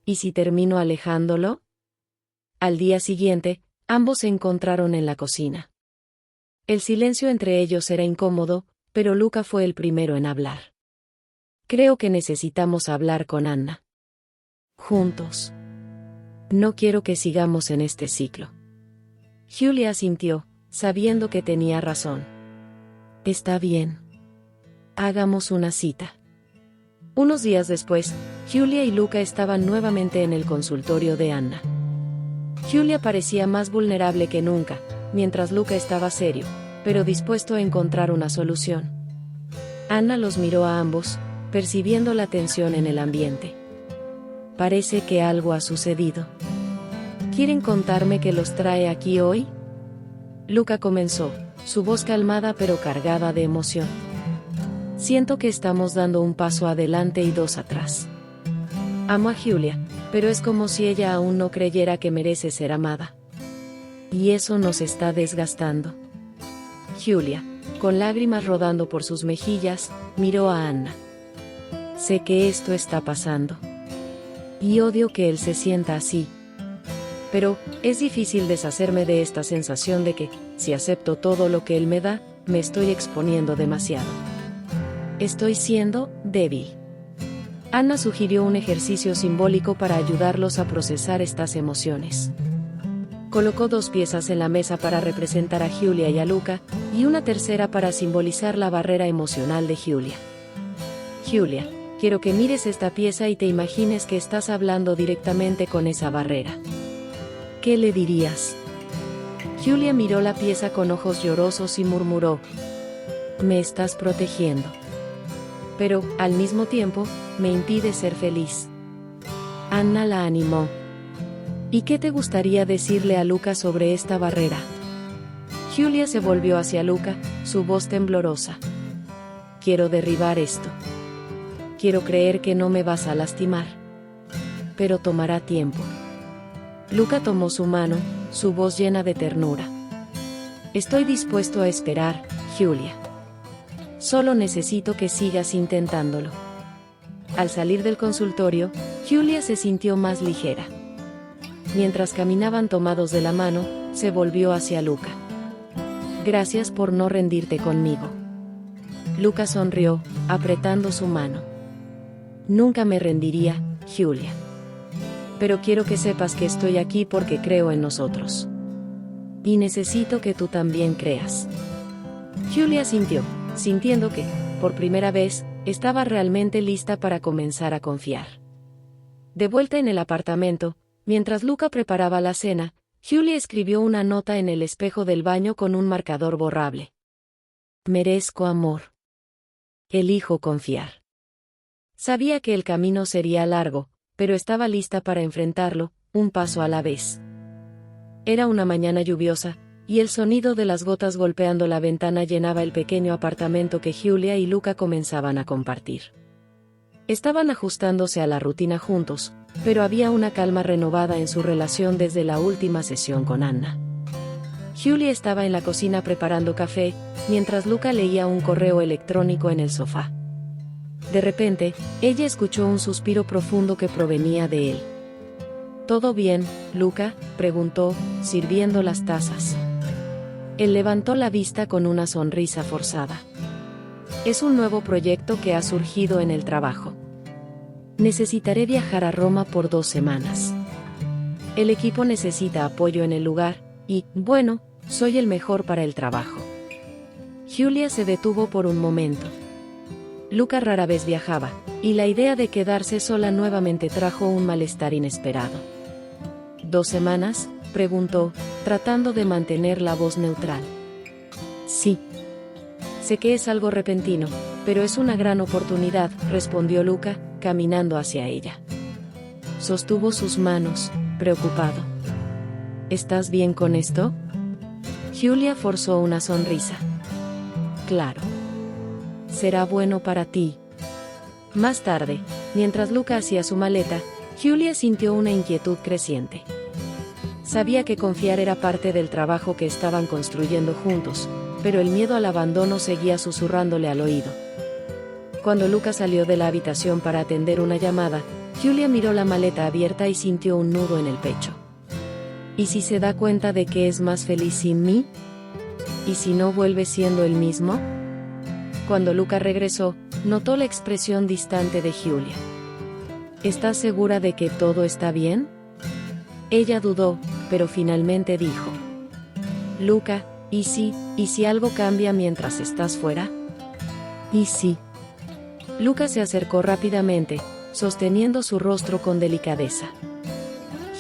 ¿Y si termino alejándolo? Al día siguiente, ambos se encontraron en la cocina. El silencio entre ellos era incómodo, pero Luca fue el primero en hablar. Creo que necesitamos hablar con Anna. Juntos. No quiero que sigamos en este ciclo. Julia asintió, sabiendo que tenía razón. Está bien. Hagamos una cita. Unos días después, Julia y Luca estaban nuevamente en el consultorio de Anna. Julia parecía más vulnerable que nunca, mientras Luca estaba serio, pero dispuesto a encontrar una solución. Anna los miró a ambos, percibiendo la tensión en el ambiente. Parece que algo ha sucedido. ¿Quieren contarme qué los trae aquí hoy? Luca comenzó, su voz calmada pero cargada de emoción. Siento que estamos dando un paso adelante y dos atrás. Amo a Julia, pero es como si ella aún no creyera que merece ser amada. Y eso nos está desgastando. Julia, con lágrimas rodando por sus mejillas, miró a Anna. Sé que esto está pasando. Y odio que él se sienta así. Pero, es difícil deshacerme de esta sensación de que, si acepto todo lo que él me da, me estoy exponiendo demasiado. Estoy siendo débil. Anna sugirió un ejercicio simbólico para ayudarlos a procesar estas emociones. Colocó 2 piezas en la mesa para representar a Julia y a Luca, y una tercera para simbolizar la barrera emocional de Julia. Julia, quiero que mires esta pieza y te imagines que estás hablando directamente con esa barrera. ¿Qué le dirías? Julia miró la pieza con ojos llorosos y murmuró: me estás protegiendo. Pero, al mismo tiempo, me impide ser feliz. Anna la animó. ¿Y qué te gustaría decirle a Luca sobre esta barrera? Julia se volvió hacia Luca, su voz temblorosa. Quiero derribar esto. Quiero creer que no me vas a lastimar. Pero tomará tiempo. Luca tomó su mano, su voz llena de ternura. Estoy dispuesto a esperar, Julia. Solo necesito que sigas intentándolo. Al salir del consultorio, Julia se sintió más ligera. Mientras caminaban tomados de la mano, se volvió hacia Luca. Gracias por no rendirte conmigo. Luca sonrió, apretando su mano. Nunca me rendiría, Julia. Pero quiero que sepas que estoy aquí porque creo en nosotros. Y necesito que tú también creas. Julia asintió, sintiendo que, por primera vez, estaba realmente lista para comenzar a confiar. De vuelta en el apartamento, mientras Luca preparaba la cena, Julia escribió una nota en el espejo del baño con un marcador borrable. Merezco amor. Elijo confiar. Sabía que el camino sería largo, pero estaba lista para enfrentarlo, un paso a la vez. Era una mañana lluviosa, y el sonido de las gotas golpeando la ventana llenaba el pequeño apartamento que Julia y Luca comenzaban a compartir. Estaban ajustándose a la rutina juntos, pero había una calma renovada en su relación desde la última sesión con Anna. Julia estaba en la cocina preparando café, mientras Luca leía un correo electrónico en el sofá. De repente, ella escuchó un suspiro profundo que provenía de él. ¿Todo bien, Luca?, preguntó, sirviendo las tazas. Él levantó la vista con una sonrisa forzada. Es un nuevo proyecto que ha surgido en el trabajo. Necesitaré viajar a Roma por 2 semanas. El equipo necesita apoyo en el lugar, y, bueno, soy el mejor para el trabajo. Julia se detuvo por un momento. Luca rara vez viajaba, y la idea de quedarse sola nuevamente trajo un malestar inesperado. ¿2 semanas?, preguntó, tratando de mantener la voz neutral. Sí. Sé que es algo repentino, pero es una gran oportunidad, respondió Luca, caminando hacia ella. Sostuvo sus manos, preocupado. ¿Estás bien con esto? Julia forzó una sonrisa. Claro. Será bueno para ti. Más tarde, mientras Luca hacía su maleta, Julia sintió una inquietud creciente. Sabía que confiar era parte del trabajo que estaban construyendo juntos, pero el miedo al abandono seguía susurrándole al oído. Cuando Luca salió de la habitación para atender una llamada, Julia miró la maleta abierta y sintió un nudo en el pecho. ¿Y si se da cuenta de que es más feliz sin mí? ¿Y si no vuelve siendo el mismo? Cuando Luca regresó, notó la expresión distante de Julia. ¿Estás segura de que todo está bien? Ella dudó, pero finalmente dijo. Luca, ¿y si algo cambia mientras estás fuera? ¿Y si? Luca se acercó rápidamente, sosteniendo su rostro con delicadeza.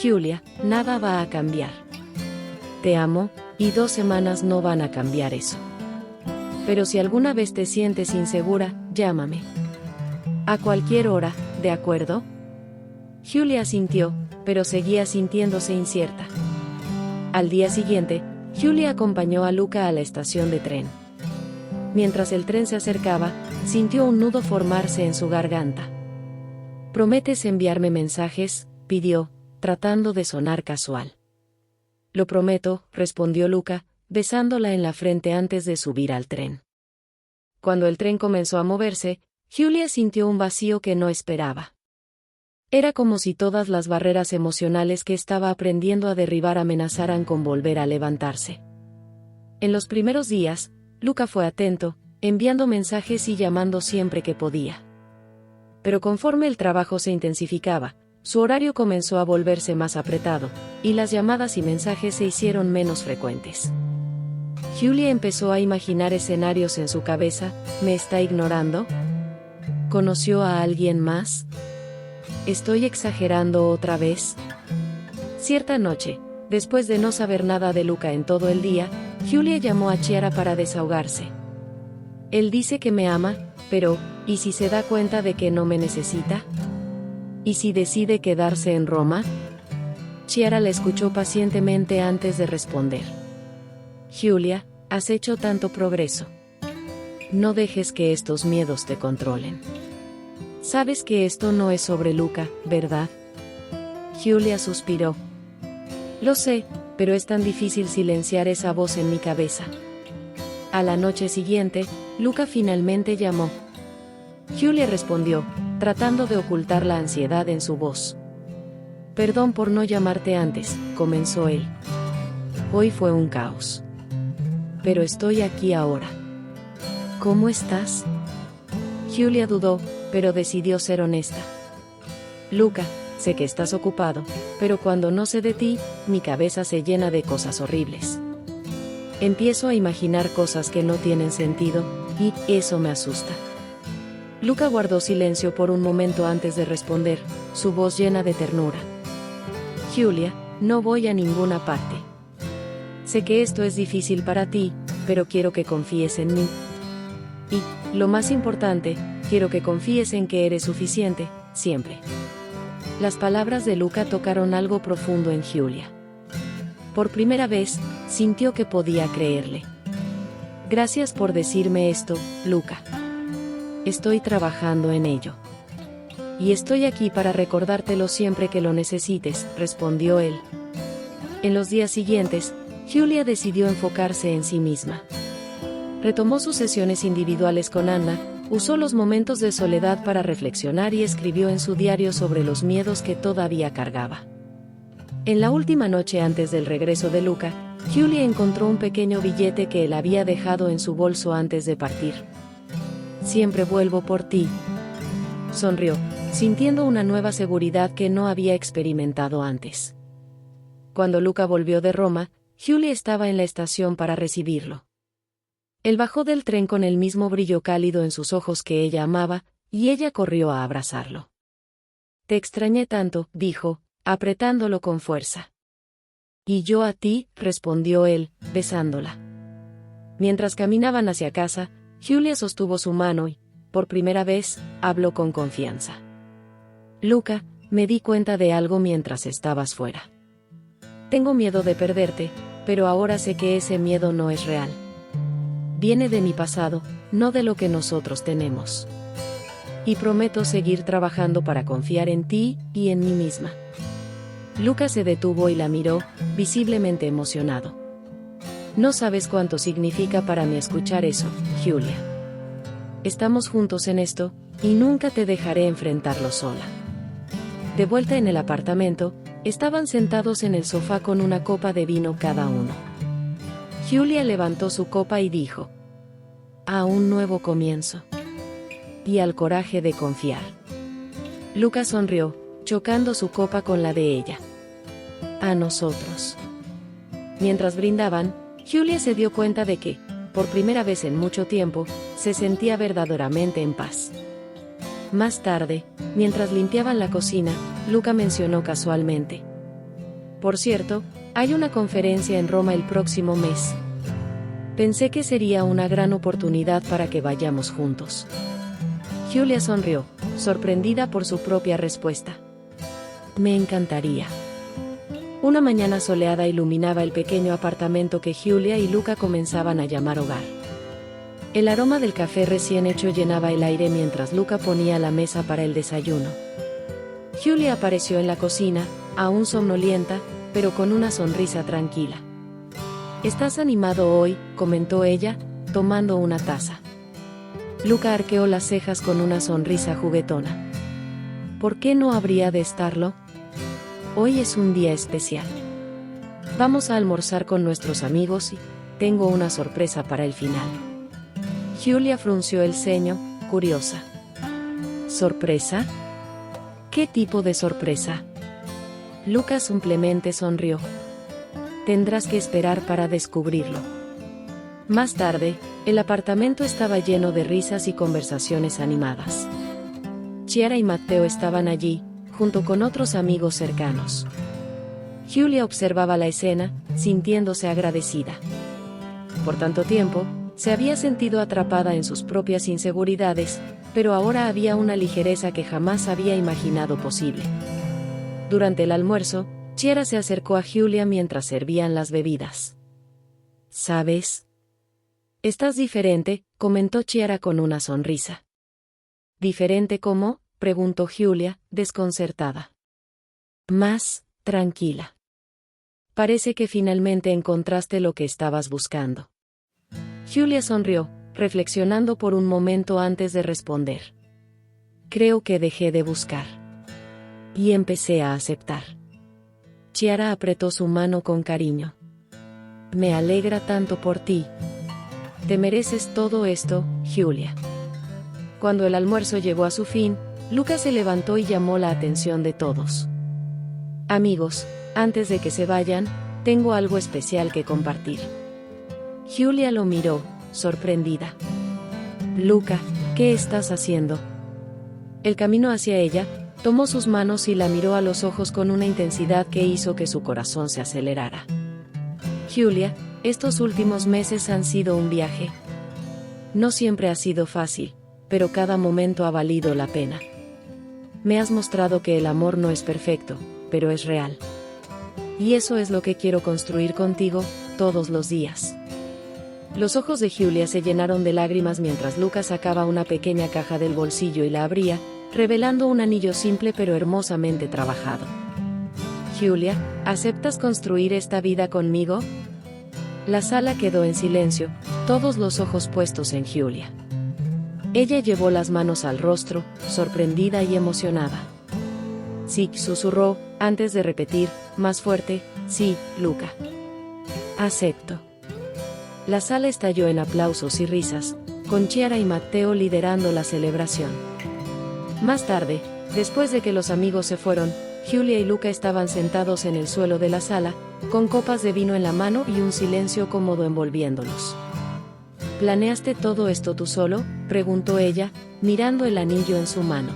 Julia, nada va a cambiar. Te amo, y 2 semanas no van a cambiar eso. Pero si alguna vez te sientes insegura, llámame. A cualquier hora, ¿de acuerdo? Julia asintió, pero seguía sintiéndose incierta. Al día siguiente, Julia acompañó a Luca a la estación de tren. Mientras el tren se acercaba, sintió un nudo formarse en su garganta. ¿Prometes enviarme mensajes?, pidió, tratando de sonar casual. Lo prometo, respondió Luca, besándola en la frente antes de subir al tren. Cuando el tren comenzó a moverse, Julia sintió un vacío que no esperaba. Era como si todas las barreras emocionales que estaba aprendiendo a derribar amenazaran con volver a levantarse. En los primeros días, Luca fue atento, enviando mensajes y llamando siempre que podía. Pero conforme el trabajo se intensificaba, su horario comenzó a volverse más apretado, y las llamadas y mensajes se hicieron menos frecuentes. Julia empezó a imaginar escenarios en su cabeza. ¿Me está ignorando? ¿Conoció a alguien más? ¿Estoy exagerando otra vez? Cierta noche, después de no saber nada de Luca en todo el día, Julia llamó a Chiara para desahogarse. Él dice que me ama, pero, ¿y si se da cuenta de que no me necesita? ¿Y si decide quedarse en Roma? Chiara la escuchó pacientemente antes de responder. Julia, has hecho tanto progreso. No dejes que estos miedos te controlen. Sabes que esto no es sobre Luca, ¿verdad? Julia suspiró. Lo sé, pero es tan difícil silenciar esa voz en mi cabeza. A la noche siguiente, Luca finalmente llamó. Julia respondió, tratando de ocultar la ansiedad en su voz. Perdón por no llamarte antes, comenzó él. Hoy fue un caos. Pero estoy aquí ahora. ¿Cómo estás? Julia dudó, pero decidió ser honesta. Luca, sé que estás ocupado, pero cuando no sé de ti, mi cabeza se llena de cosas horribles. Empiezo a imaginar cosas que no tienen sentido, y eso me asusta. Luca guardó silencio por un momento antes de responder, su voz llena de ternura. Julia, no voy a ninguna parte. Sé que esto es difícil para ti, pero quiero que confíes en mí. Y, lo más importante, quiero que confíes en que eres suficiente, siempre. Las palabras de Luca tocaron algo profundo en Julia. Por primera vez, sintió que podía creerle. Gracias por decirme esto, Luca. Estoy trabajando en ello. Y estoy aquí para recordártelo siempre que lo necesites, respondió él. En los días siguientes, Julia decidió enfocarse en sí misma. Retomó sus sesiones individuales con Anna, usó los momentos de soledad para reflexionar y escribió en su diario sobre los miedos que todavía cargaba. En la última noche antes del regreso de Luca, Julia encontró un pequeño billete que él había dejado en su bolso antes de partir. Siempre vuelvo por ti. Sonrió, sintiendo una nueva seguridad que no había experimentado antes. Cuando Luca volvió de Roma, Julia estaba en la estación para recibirlo. Él bajó del tren con el mismo brillo cálido en sus ojos que ella amaba, y ella corrió a abrazarlo. Te extrañé tanto, dijo, apretándolo con fuerza. Y yo a ti, respondió él, besándola. Mientras caminaban hacia casa, Julia sostuvo su mano y, por primera vez, habló con confianza. Luca, me di cuenta de algo mientras estabas fuera. Tengo miedo de perderte, pero ahora sé que ese miedo no es real. Viene de mi pasado, no de lo que nosotros tenemos. Y prometo seguir trabajando para confiar en ti y en mí misma. Luca se detuvo y la miró, visiblemente emocionado. No sabes cuánto significa para mí escuchar eso, Julia. Estamos juntos en esto, y nunca te dejaré enfrentarlo sola. De vuelta en el apartamento, estaban sentados en el sofá con una copa de vino cada uno. Julia levantó su copa y dijo: a un nuevo comienzo. Y al coraje de confiar. Luca sonrió, chocando su copa con la de ella. A nosotros. Mientras brindaban, Julia se dio cuenta de que, por primera vez en mucho tiempo, se sentía verdaderamente en paz. Más tarde, mientras limpiaban la cocina, Luca mencionó casualmente: por cierto, hay una conferencia en Roma el próximo mes. Pensé que sería una gran oportunidad para que vayamos juntos. Julia sonrió, sorprendida por su propia respuesta. Me encantaría. Una mañana soleada iluminaba el pequeño apartamento que Julia y Luca comenzaban a llamar hogar. El aroma del café recién hecho llenaba el aire mientras Luca ponía la mesa para el desayuno. Julia apareció en la cocina, aún somnolienta, pero con una sonrisa tranquila. ¿Estás animado hoy?, comentó ella, tomando una taza. Luca arqueó las cejas con una sonrisa juguetona. ¿Por qué no habría de estarlo? Hoy es un día especial. Vamos a almorzar con nuestros amigos y tengo una sorpresa para el final. Julia frunció el ceño, curiosa. ¿Sorpresa? ¿Qué tipo de sorpresa? Luca simplemente sonrió. Tendrás que esperar para descubrirlo. Más tarde, el apartamento estaba lleno de risas y conversaciones animadas. Chiara y Matteo estaban allí, junto con otros amigos cercanos. Julia observaba la escena, sintiéndose agradecida. Por tanto tiempo, se había sentido atrapada en sus propias inseguridades, pero ahora había una ligereza que jamás había imaginado posible. Durante el almuerzo, Chiara se acercó a Julia mientras servían las bebidas. ¿Sabes? Estás diferente, comentó Chiara con una sonrisa. ¿Diferente cómo?, preguntó Julia, desconcertada. Más tranquila. Parece que finalmente encontraste lo que estabas buscando. Julia sonrió, reflexionando por un momento antes de responder. Creo que dejé de buscar. Y empecé a aceptar. Chiara apretó su mano con cariño. Me alegra tanto por ti. Te mereces todo esto, Julia. Cuando el almuerzo llegó a su fin, Luca se levantó y llamó la atención de todos. Amigos, antes de que se vayan, tengo algo especial que compartir. Julia lo miró, sorprendida. Luca, ¿qué estás haciendo? El camino hacia ella, tomó sus manos y la miró a los ojos con una intensidad que hizo que su corazón se acelerara. Julia, estos últimos meses han sido un viaje. No siempre ha sido fácil, pero cada momento ha valido la pena. Me has mostrado que el amor no es perfecto, pero es real. Y eso es lo que quiero construir contigo, todos los días. Los ojos de Julia se llenaron de lágrimas mientras Luca sacaba una pequeña caja del bolsillo y la abría, revelando un anillo simple pero hermosamente trabajado. Julia, ¿aceptas construir esta vida conmigo? La sala quedó en silencio, todos los ojos puestos en Julia. Ella llevó las manos al rostro, sorprendida y emocionada. Sí, susurró, antes de repetir, más fuerte, sí, Luca. Acepto. La sala estalló en aplausos y risas, con Chiara y Matteo liderando la celebración. Más tarde, después de que los amigos se fueron, Giulia y Luca estaban sentados en el suelo de la sala, con copas de vino en la mano y un silencio cómodo envolviéndolos. ¿Planeaste todo esto tú solo?, preguntó ella, mirando el anillo en su mano.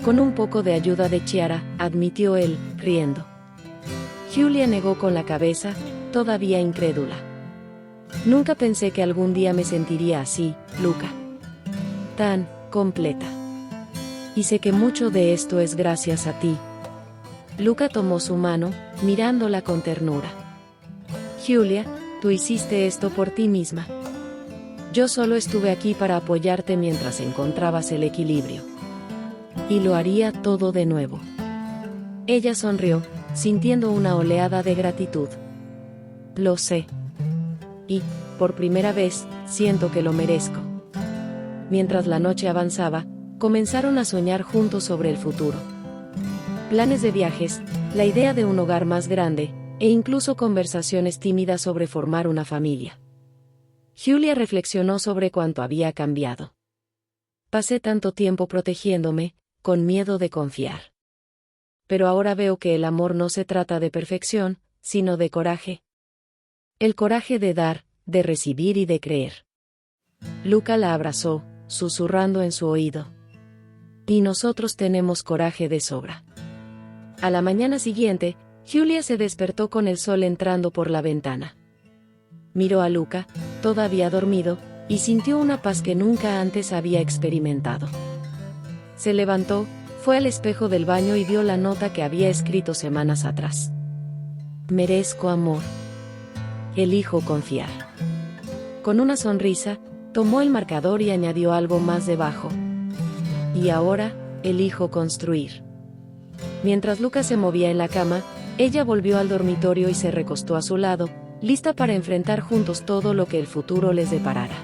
Con un poco de ayuda de Chiara, admitió él, riendo. Giulia negó con la cabeza, todavía incrédula. Nunca pensé que algún día me sentiría así, Luca. Tan completa. Y sé que mucho de esto es gracias a ti. Luca tomó su mano, mirándola con ternura. Giulia, tú hiciste esto por ti misma. Yo solo estuve aquí para apoyarte mientras encontrabas el equilibrio. Y lo haría todo de nuevo. Ella sonrió, sintiendo una oleada de gratitud. Lo sé. Y, por primera vez, siento que lo merezco. Mientras la noche avanzaba, comenzaron a soñar juntos sobre el futuro. Planes de viajes, la idea de un hogar más grande, e incluso conversaciones tímidas sobre formar una familia. Giulia reflexionó sobre cuánto había cambiado. Pasé tanto tiempo protegiéndome, con miedo de confiar. Pero ahora veo que el amor no se trata de perfección, sino de coraje. El coraje de dar, de recibir y de creer. Luca la abrazó, susurrando en su oído. Y nosotros tenemos coraje de sobra. A la mañana siguiente, Giulia se despertó con el sol entrando por la ventana. Miró a Luca, todavía dormido, y sintió una paz que nunca antes había experimentado. Se levantó, fue al espejo del baño y vio la nota que había escrito semanas atrás. Merezco amor. Elijo confiar. Con una sonrisa, tomó el marcador y añadió algo más debajo. Y ahora, elijo construir. Mientras Luca se movía en la cama, ella volvió al dormitorio y se recostó a su lado, lista para enfrentar juntos todo lo que el futuro les deparara.